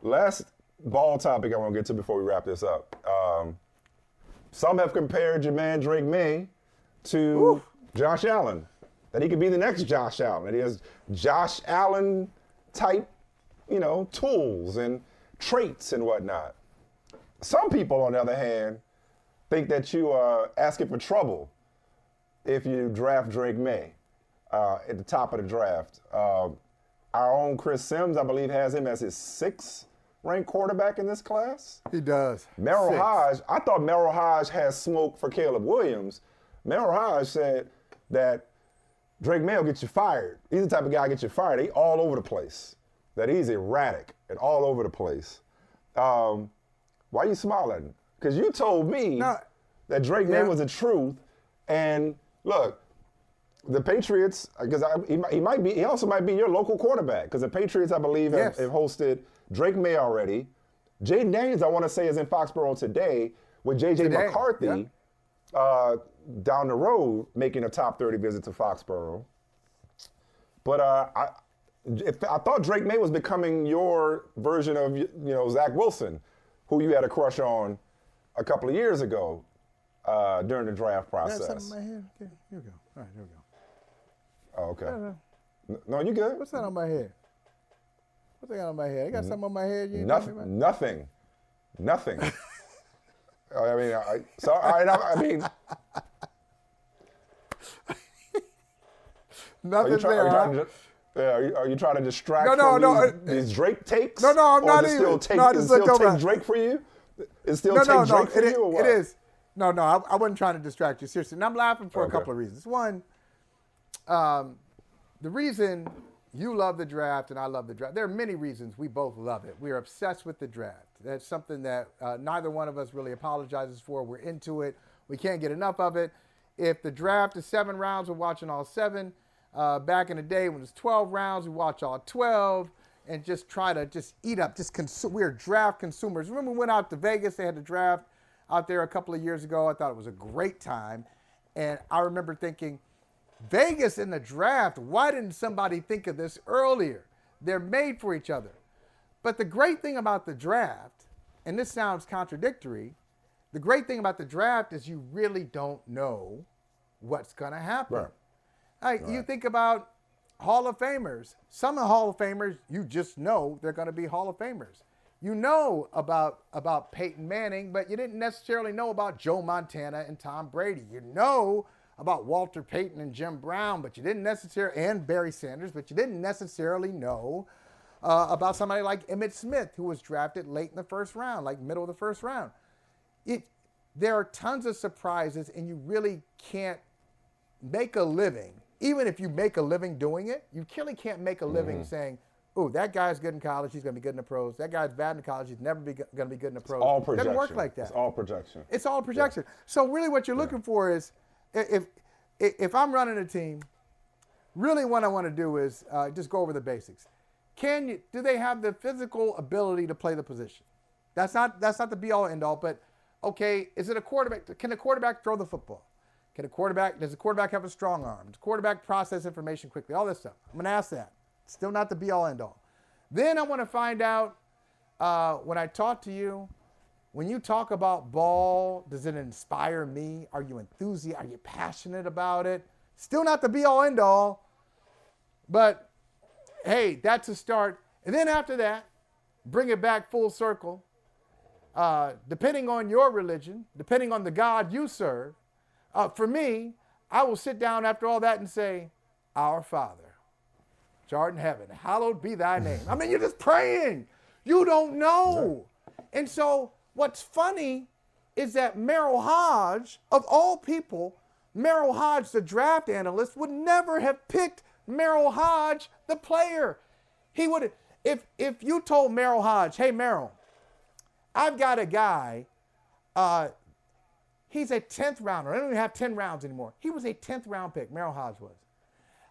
Last ball topic I want to get to before we wrap this up. Some have compared your man Drake Maye to Josh Allen, that he could be the next Josh Allen, that he has Josh Allen type, tools and traits and whatnot. Some people, on the other hand, think that you are asking for trouble if you draft Drake Maye at the top of the draft. Our own Chris Sims, I believe, has him as his 6th ranked quarterback in this class. He does. Merrill Hodge, I thought Merrill Hodge has smoke for Caleb Williams. Merrill Hodge said that Drake Maye will get you fired. He's the type of guy to get you fired. He all over the place. That he's erratic and all over the place. Why are you smiling? Because you told me that Drake Maye was the truth. And look, the Patriots, because he also might be your local quarterback, because the Patriots, I believe, have hosted Drake Maye already. Jaden Daniels, I want to say, is in Foxborough today with J.J. McCarthy down the road making a top 30 visit to Foxborough. But I thought Drake Maye was becoming your version of Zach Wilson, who you had a crush on a couple of years ago during the draft process. That's something in my head. Okay, here we go. All right, here we go. Oh, okay. No, you good? What's that on my head? What's that on my head? I got something on my head. You Nothing. Nothing. I mean, Nothing's there. Are you trying to distract from these Drake takes? No, I'm not even. Still take Drake for you? It still take Drake for you or what? It is. No, I wasn't trying to distract you. Seriously. And I'm laughing for a couple of reasons. One, the reason you love the draft and I love the draft, there are many reasons we both love it. We are obsessed with the draft. That's something that neither one of us really apologizes for. We're into it. We can't get enough of it. If the draft is 7 rounds, we're watching all 7. Back in the day when it was 12 rounds, we watch all 12 and just try to eat up, we're draft consumers. Remember we went out to Vegas, they had the draft out there a couple of years ago. I thought it was a great time. And I remember thinking, Vegas in the draft, why didn't somebody think of this earlier? They're made for each other. But the great thing about the draft, and this sounds contradictory, the great thing about the draft is you really don't know what's going to happen. Right. You think about Hall of Famers. Some of the Hall of Famers, you just know they're going to be Hall of Famers. You know about Peyton Manning, but you didn't necessarily know about Joe Montana and Tom Brady. You know about Walter Payton and Jim Brown, but you didn't necessarily, and Barry Sanders, but you didn't necessarily know about somebody like Emmitt Smith, who was drafted late in the first round, like middle of the first round. There are tons of surprises, and you really can't make a living. Even if you make a living doing it, you really can't make a living saying, oh, that guy's good in college, he's going to be good in the pros. That guy's bad in college, he's never going to be good in the pros. It's all projection. It doesn't work like that. It's all projection. It's all projection. Yeah. So really what you're looking for is, if I'm running a team, really what I want to do is just go over the basics. Do they have the physical ability to play the position? That's not the be-all, end-all, but okay, is it a quarterback? Can a quarterback throw the football? Does the quarterback have a strong arm? Does the quarterback process information quickly? All this stuff. I'm going to ask that. Still not the be-all, end-all. Then I want to find out, when I talk to you, when you talk about ball, does it inspire me? Are you enthusiastic? Are you passionate about it? Still not the be-all, end-all. But, hey, that's a start. And then after that, bring it back full circle. Depending on your religion, depending on the God you serve, for me, I will sit down after all that and say, Our Father, which art in heaven, hallowed be thy name. I mean, you're just praying. You don't know. And so what's funny is that Merrill Hodge, of all people, Merrill Hodge, the draft analyst, would never have picked Merrill Hodge, the player. He would have, if you told Merrill Hodge, hey, Merrill, I've got a guy, he's a 10th rounder. I don't even have 10 rounds anymore. He was a 10th round pick, Merrill Hodge was.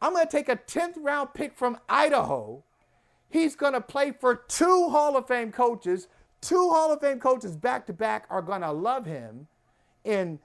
I'm going to take a 10th round pick from Idaho. He's going to play for 2 Hall of Fame coaches. 2 Hall of Fame coaches back to back are going to love him in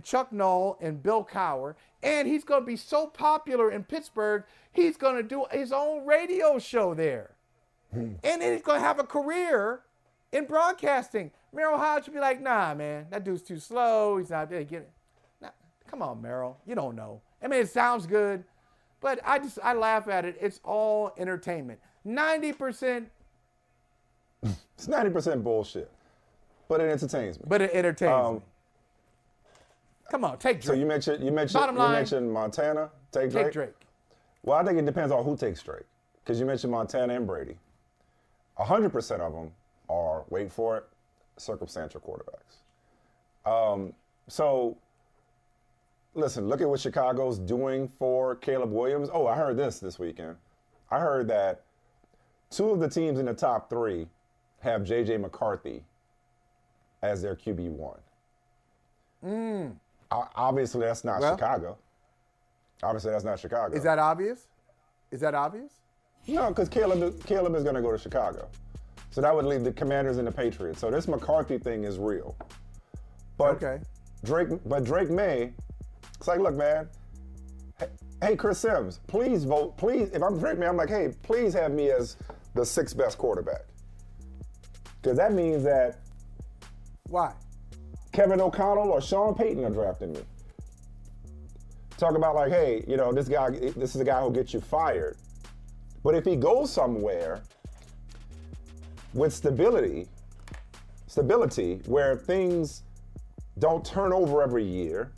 Chuck Noll and Bill Cowher. And he's going to be so popular in Pittsburgh, he's going to do his own radio show there. and then he's going to have a career in broadcasting. Merrill Hodge would be like, nah, man, that dude's too slow. He's not there. Get it. Nah, come on, Merrill. You don't know. I mean, it sounds good, but I laugh at it. It's all entertainment. 90%. It's 90% bullshit, but it entertains me. But it entertains me. Come on, take Drake. So you mentioned Montana. Take Drake. Take Drake. Well, I think it depends on who takes Drake, because you mentioned Montana and Brady. 100% of them are, wait for it, circumstantial quarterbacks. So, listen, look at what Chicago's doing for Caleb Williams. Oh, I heard this weekend. I heard that 2 of the teams in the top 3 have J.J. McCarthy as their QB1. Obviously, that's not Chicago. Obviously, that's not Chicago. Is that obvious? No, because Caleb is going to go to Chicago. So that would leave the Commanders and the Patriots. So this McCarthy thing is real. But okay. Drake Maye, it's like, look, man, hey, Chris Sims, please vote. Please, if I'm Drake Maye, I'm like, hey, please have me as the 6th best quarterback. Because that means that why? Kevin O'Connell or Sean Payton are drafting me. Talk about like, hey, this is a guy who'll get you fired. But if he goes somewhere with stability where things don't turn over every year,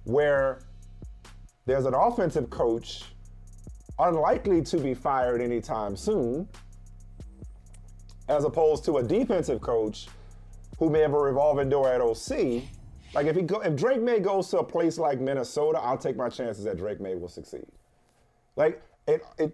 where there's an offensive coach unlikely to be fired anytime soon, as opposed to a defensive coach who may have a revolving door at OC. Like if Drake Maye goes to a place like Minnesota, I'll take my chances that Drake Maye will succeed. Like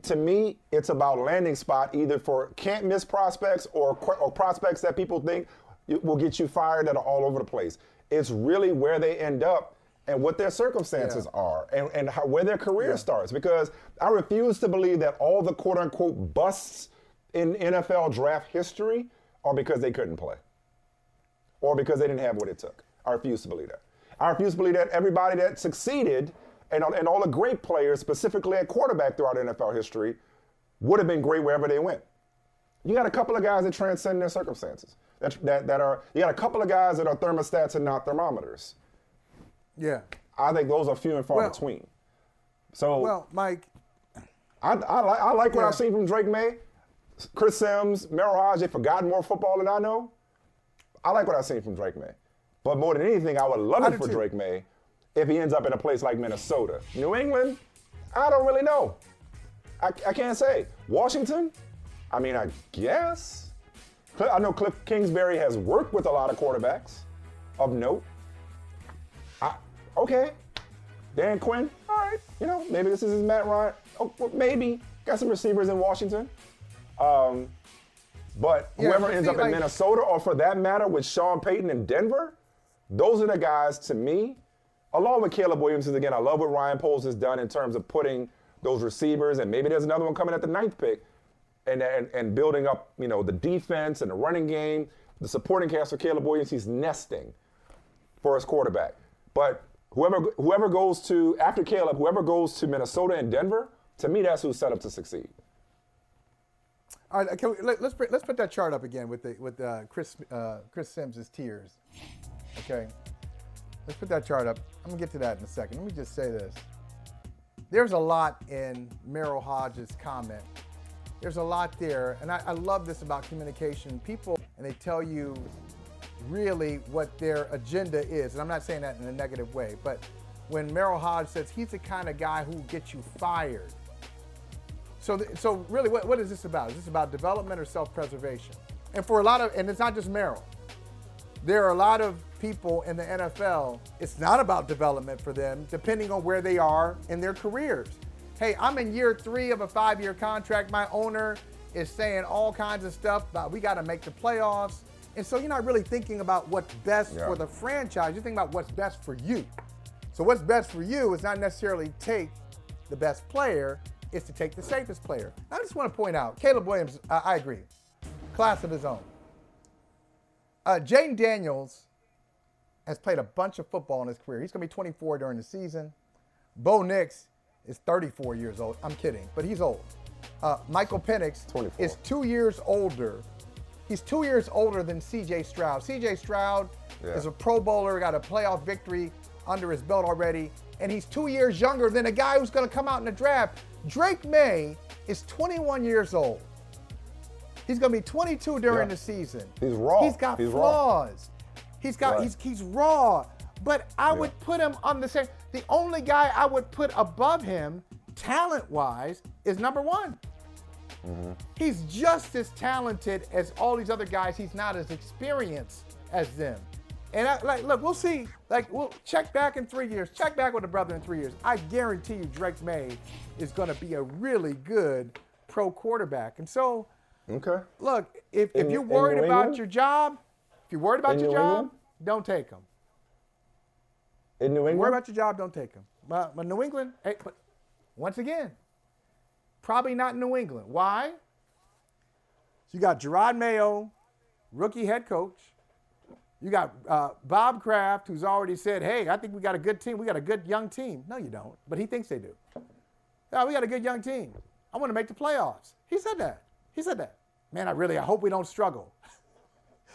to me, it's about landing spot either for can't miss prospects or prospects that people think will get you fired that are all over the place. It's really where they end up and what their circumstances are and where their career starts. Because I refuse to believe that all the quote unquote busts in NFL draft history are because they couldn't play or because they didn't have what it took. I refuse to believe that. I refuse to believe that everybody that succeeded and all the great players, specifically at quarterback throughout NFL history, would have been great wherever they went. You got a couple of guys that transcend their circumstances. You got a couple of guys that are thermostats and not thermometers. Yeah. I think those are few and far between. So, well, Mike, I like what I've seen from Drake Maye, Chris Sims, Merrill Hodge. They've forgotten more football than I know. I like what I've seen from Drake Maye. But more than anything, I would love it for Drake Maye if he ends up in a place like Minnesota. New England, I don't really know. I can't say. Washington, I mean, I guess. I know Cliff Kingsbury has worked with a lot of quarterbacks of note. Okay. Dan Quinn, all right. Maybe this is his Matt Ryan. Oh, maybe. Got some receivers in Washington. But whoever ends up in Minnesota, or for that matter, with Sean Payton in Denver, those are the guys to me, along with Caleb Williams. Again, I love what Ryan Poles has done in terms of putting those receivers, and maybe there's another one coming at the 9th pick, and building up, the defense and the running game, the supporting cast for Caleb Williams. He's nesting for his quarterback. But whoever goes to, after Caleb, whoever goes to Minnesota and Denver, to me, that's who's set up to succeed. All right, let's put that chart up again with Chris Sims' tears. Okay, let's put that chart up. I'm gonna get to that in a second. Let me just say this: there's a lot in Merrill Hodge's comment. There's a lot there, and I love this about communication. People, and they tell you really what their agenda is, and I'm not saying that in a negative way, but when Merrill Hodge says he's the kind of guy who will get you fired. So really, what is this about? Is this about development or self-preservation? And for a lot of, and it's not just Merrill. There are a lot of people in the NFL, it's not about development for them, depending on where they are in their careers. Hey, I'm in year 3 of a 5-year contract. My owner is saying all kinds of stuff about we got to make the playoffs. And so you're not really thinking about what's best for the franchise. You're thinking about what's best for you. So what's best for you is not necessarily take the best player, it's to take the safest player. I just want to point out, Caleb Williams, I agree, class of his own. Jaden Daniels has played a bunch of football in his career. He's going to be 24 during the season. Bo Nix is 34 years old. I'm kidding, but he's old. Michael Penix 24. is 2 years older. He's 2 years older than C.J. Stroud. C.J. Stroud is a Pro Bowler, got a playoff victory under his belt already, and he's 2 years younger than a guy who's going to come out in the draft. Drake Maye is 21 years old. He's going to be 22 during the season. He's raw. He's got flaws. He's got he's raw. But I would put him on the same. The only guy I would put above him, talent-wise, is number one. Mm-hmm. He's just as talented as all these other guys. He's not as experienced as them. And look, we'll see. We'll check back in 3 years. Check back with a brother in 3 years. I guarantee you, Drake Maye is going to be a really good pro quarterback. And so, look, if you're worried about your job, don't take him. In New England? Worry about your job, don't take him. But New England, but once again, probably not New England. Why? You got Gerard Mayo, rookie head coach. You got Bob Kraft, who's already said, hey, I think we got a good team. We got a good young team. No, you don't. But he thinks they do. No, we got a good young team. I want to make the playoffs. He said that. Man, I hope we don't struggle.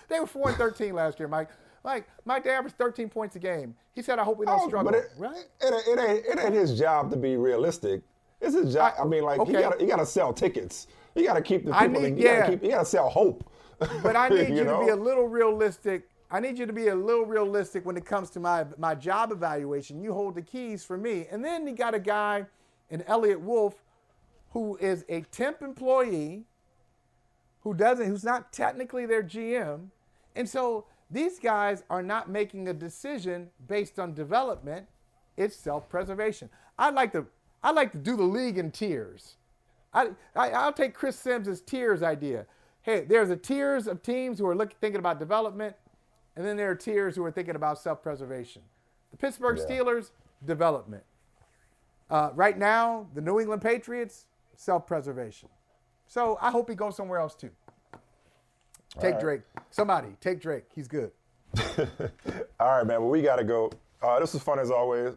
They were 4-13 last year, Mike. Mike, they averaged 13 points a game. He said, I hope we don't struggle. But it ain't his job to be realistic. It's his job. You got to sell tickets. You got to keep the people. You got to sell hope. But I need you to be a little realistic. I need you to be a little realistic when it comes to my job evaluation. You hold the keys for me. And then you got a guy in Elliott Wolf who is a temp employee who's not technically their GM. And so these guys are not making a decision based on development. It's self-preservation. I like to do the league in tiers. I'll take Chris Sims' tiers idea. Hey, there's a tiers of teams who are thinking about development, and then there are tiers who are thinking about self-preservation. The Pittsburgh Steelers, development. Right now, the New England Patriots, self-preservation. So I hope he goes somewhere else too. Take Drake. Somebody, take Drake. He's good. All right, man. Well, we got to go. This was fun as always.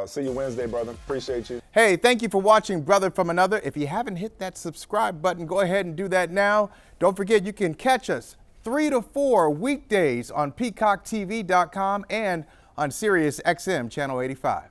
See you Wednesday, brother. Appreciate you. Hey, thank you for watching Brother from Another. If you haven't hit that subscribe button, go ahead and do that now. Don't forget, you can catch us 3 to 4 weekdays on PeacockTV.com and on Sirius XM Channel 85.